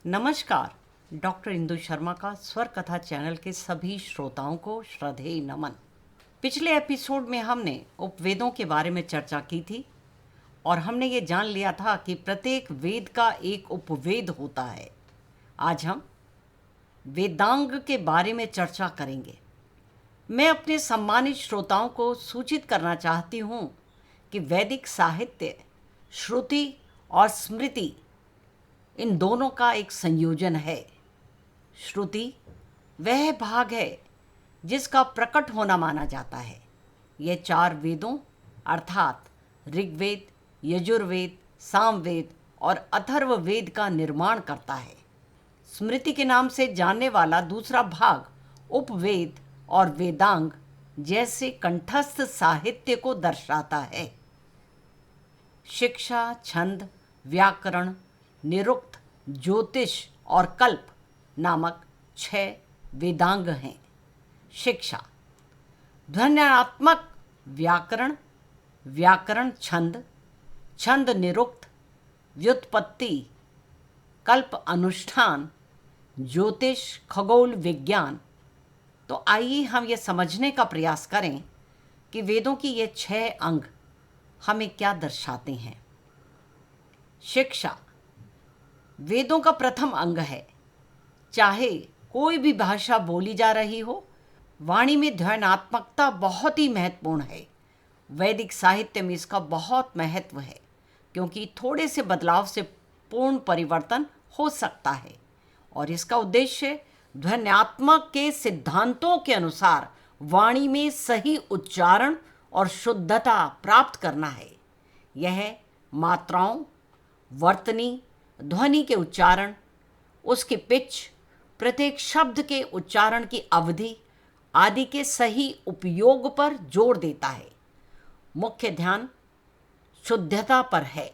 नमस्कार। डॉक्टर इंदु शर्मा का स्वर कथा चैनल के सभी श्रोताओं को श्रद्धेय नमन। पिछले एपिसोड में हमने उपवेदों के बारे में चर्चा की थी और हमने ये जान लिया था कि प्रत्येक वेद का एक उपवेद होता है। आज हम वेदांग के बारे में चर्चा करेंगे। मैं अपने सम्मानित श्रोताओं को सूचित करना चाहती हूँ कि वैदिक साहित्य श्रुति और स्मृति इन दोनों का एक संयोजन है। श्रुति वह भाग है जिसका प्रकट होना माना जाता है। यह 4 वेदों अर्थात ऋग्वेद, यजुर्वेद, सामवेद और अथर्ववेद का निर्माण करता है। स्मृति के नाम से जानने वाला दूसरा भाग उपवेद और वेदांग जैसे कंठस्थ साहित्य को दर्शाता है। शिक्षा, छंद, व्याकरण, निरुक्त, ज्योतिष और कल्प नामक 6 वेदांग हैं। शिक्षा ध्वन्यात्मक व्याकरण, व्याकरण छंद, छंद निरुक्त, व्युत्पत्ति, कल्प अनुष्ठान, ज्योतिष, खगोल विज्ञान। तो आइए हम ये समझने का प्रयास करें कि वेदों की ये 6 अंग हमें क्या दर्शाते हैं। शिक्षा वेदों का प्रथम अंग है। चाहे कोई भी भाषा बोली जा रही हो, वाणी में ध्वन्यात्मकता बहुत ही महत्वपूर्ण है। वैदिक साहित्य में इसका बहुत महत्व है क्योंकि थोड़े से बदलाव से पूर्ण परिवर्तन हो सकता है और इसका उद्देश्य ध्वन्यात्मक के सिद्धांतों के अनुसार वाणी में सही उच्चारण और शुद्धता प्राप्त करना है। यह मात्राओं, वर्तनी, ध्वनि के उच्चारण, उसके पिच, प्रत्येक शब्द के उच्चारण की अवधि आदि के सही उपयोग पर जोर देता है। मुख्य ध्यान शुद्धता पर है।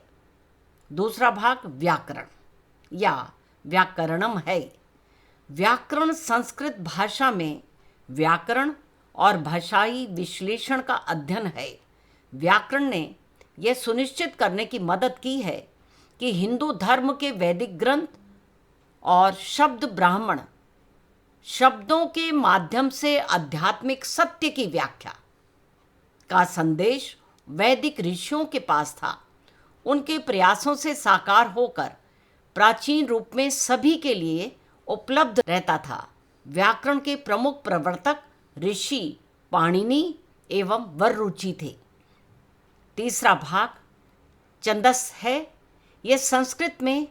दूसरा भाग व्याकरण या व्याकरणम है। व्याकरण संस्कृत भाषा में व्याकरण और भाषाई विश्लेषण का अध्ययन है। व्याकरण ने यह सुनिश्चित करने की मदद की है कि हिंदू धर्म के वैदिक ग्रंथ और शब्द ब्राह्मण शब्दों के माध्यम से आध्यात्मिक सत्य की व्याख्या का संदेश वैदिक ऋषियों के पास था। उनके प्रयासों से साकार होकर प्राचीन रूप में सभी के लिए उपलब्ध रहता था। व्याकरण के प्रमुख प्रवर्तक ऋषि पाणिनि एवं वररुचि थे। तीसरा भाग छंदस है। यह संस्कृत में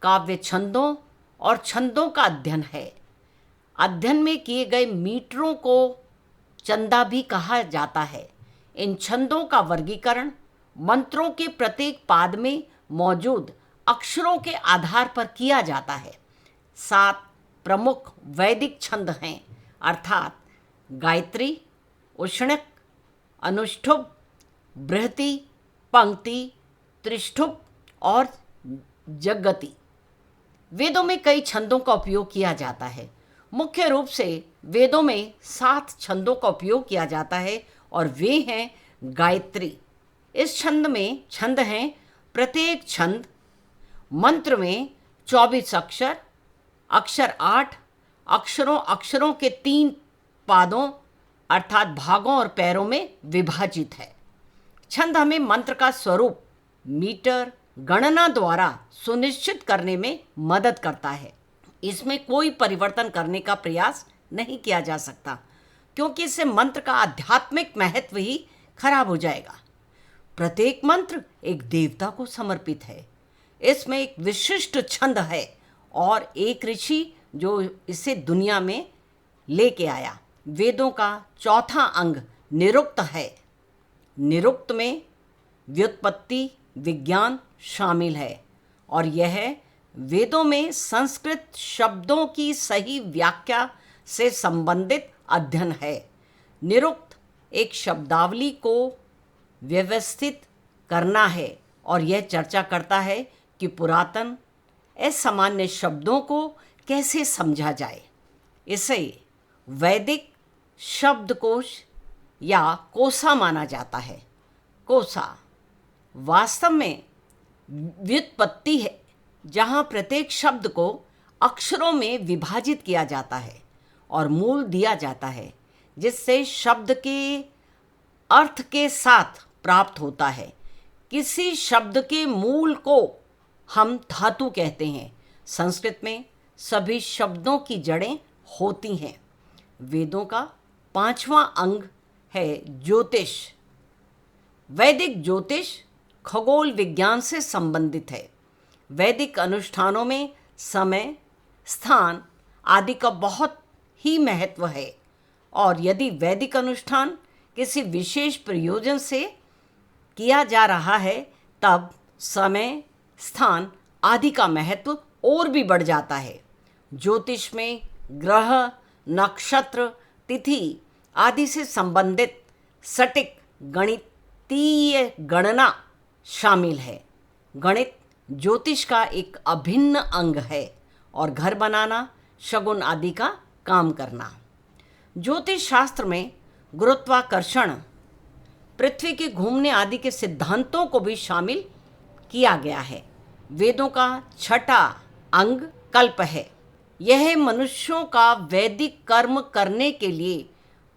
काव्य छंदों और छंदों का अध्ययन है। अध्ययन में किए गए मीटरों को चंदा भी कहा जाता है। इन छंदों का वर्गीकरण मंत्रों के प्रत्येक पाद में मौजूद अक्षरों के आधार पर किया जाता है। 7 प्रमुख वैदिक छंद हैं अर्थात गायत्री, उष्णक, अनुष्ठुप, बृहति, पंक्ति, त्रिष्ठुप और जगति। वेदों में कई छंदों का उपयोग किया जाता है। मुख्य रूप से वेदों में 7 छंदों का उपयोग किया जाता है और वे हैं गायत्री। इस छंद में छंद हैं प्रत्येक छंद मंत्र में 24 अक्षर, अक्षर 8 अक्षरों के 3 पादों अर्थात भागों और पैरों में विभाजित है। छंद हमें मंत्र का स्वरूप मीटर गणना द्वारा सुनिश्चित करने में मदद करता है। इसमें कोई परिवर्तन करने का प्रयास नहीं किया जा सकता क्योंकि इससे मंत्र का आध्यात्मिक महत्व ही खराब हो जाएगा। प्रत्येक मंत्र एक देवता को समर्पित है। इसमें एक विशिष्ट छंद है और एक ऋषि जो इसे दुनिया में लेके आया। वेदों का चौथा अंग निरुक्त है। निरुक्त में व्युत्पत्ति विज्ञान शामिल है और यह वेदों में संस्कृत शब्दों की सही व्याख्या से संबंधित अध्ययन है। निरुक्त एक शब्दावली को व्यवस्थित करना है और यह चर्चा करता है कि पुरातन असामान्य शब्दों को कैसे समझा जाए। इसे वैदिक शब्दकोश या कोसा माना जाता है। कोसा वास्तव में व्युत्पत्ति है जहाँ प्रत्येक शब्द को अक्षरों में विभाजित किया जाता है और मूल दिया जाता है, जिससे शब्द के अर्थ के साथ प्राप्त होता है। किसी शब्द के मूल को हम धातु कहते हैं। संस्कृत में सभी शब्दों की जड़ें होती हैं। वेदों का 5वां अंग है ज्योतिष। वैदिक ज्योतिष खगोल विज्ञान से संबंधित है। वैदिक अनुष्ठानों में समय, स्थान आदि का बहुत ही महत्व है, और यदि वैदिक अनुष्ठान किसी विशेष प्रयोजन से किया जा रहा है तब समय, स्थान आदि का महत्व और भी बढ़ जाता है। ज्योतिष में ग्रह, नक्षत्र, तिथि आदि से संबंधित सटीक गणितीय गणना शामिल है। गणित ज्योतिष का एक अभिन्न अंग है और घर बनाना, शगुन आदि का काम करना। ज्योतिष शास्त्र में गुरुत्वाकर्षण, पृथ्वी के घूमने आदि के सिद्धांतों को भी शामिल किया गया है। वेदों का 6वां अंग कल्प है। यह मनुष्यों का वैदिक कर्म करने के लिए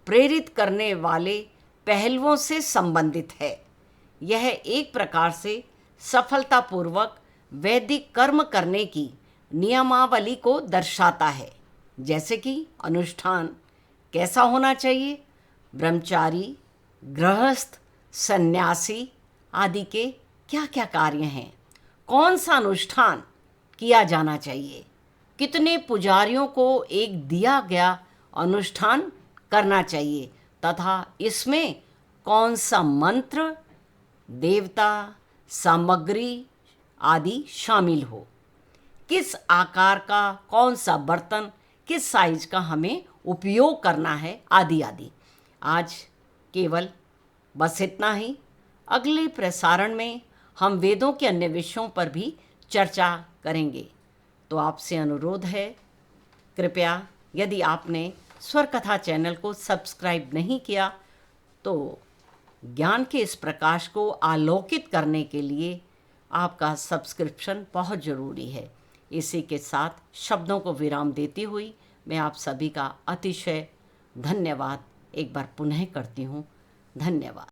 प्रेरित करने वाले पहलुओं से संबंधित है। यह एक प्रकार से सफलतापूर्वक वैदिक कर्म करने की नियमावली को दर्शाता है, जैसे कि अनुष्ठान कैसा होना चाहिए, ब्रह्मचारी, गृहस्थ, सन्यासी आदि के क्या क्या कार्य हैं, कौन सा अनुष्ठान किया जाना चाहिए, कितने पुजारियों को एक दिया गया अनुष्ठान करना चाहिए तथा इसमें कौन सा मंत्र, देवता, सामग्री आदि शामिल हो, किस आकार का कौन सा बर्तन, किस साइज का हमें उपयोग करना है आदि आदि। आज केवल बस इतना ही। अगले प्रसारण में हम वेदों के अन्य विषयों पर भी चर्चा करेंगे। तो आपसे अनुरोध है, कृपया यदि आपने स्वर कथा चैनल को सब्सक्राइब नहीं किया तो ज्ञान के इस प्रकाश को आलोकित करने के लिए आपका सब्सक्रिप्शन बहुत ज़रूरी है। इसी के साथ शब्दों को विराम देती हुई मैं आप सभी का अतिशय धन्यवाद एक बार पुनः करती हूँ। धन्यवाद।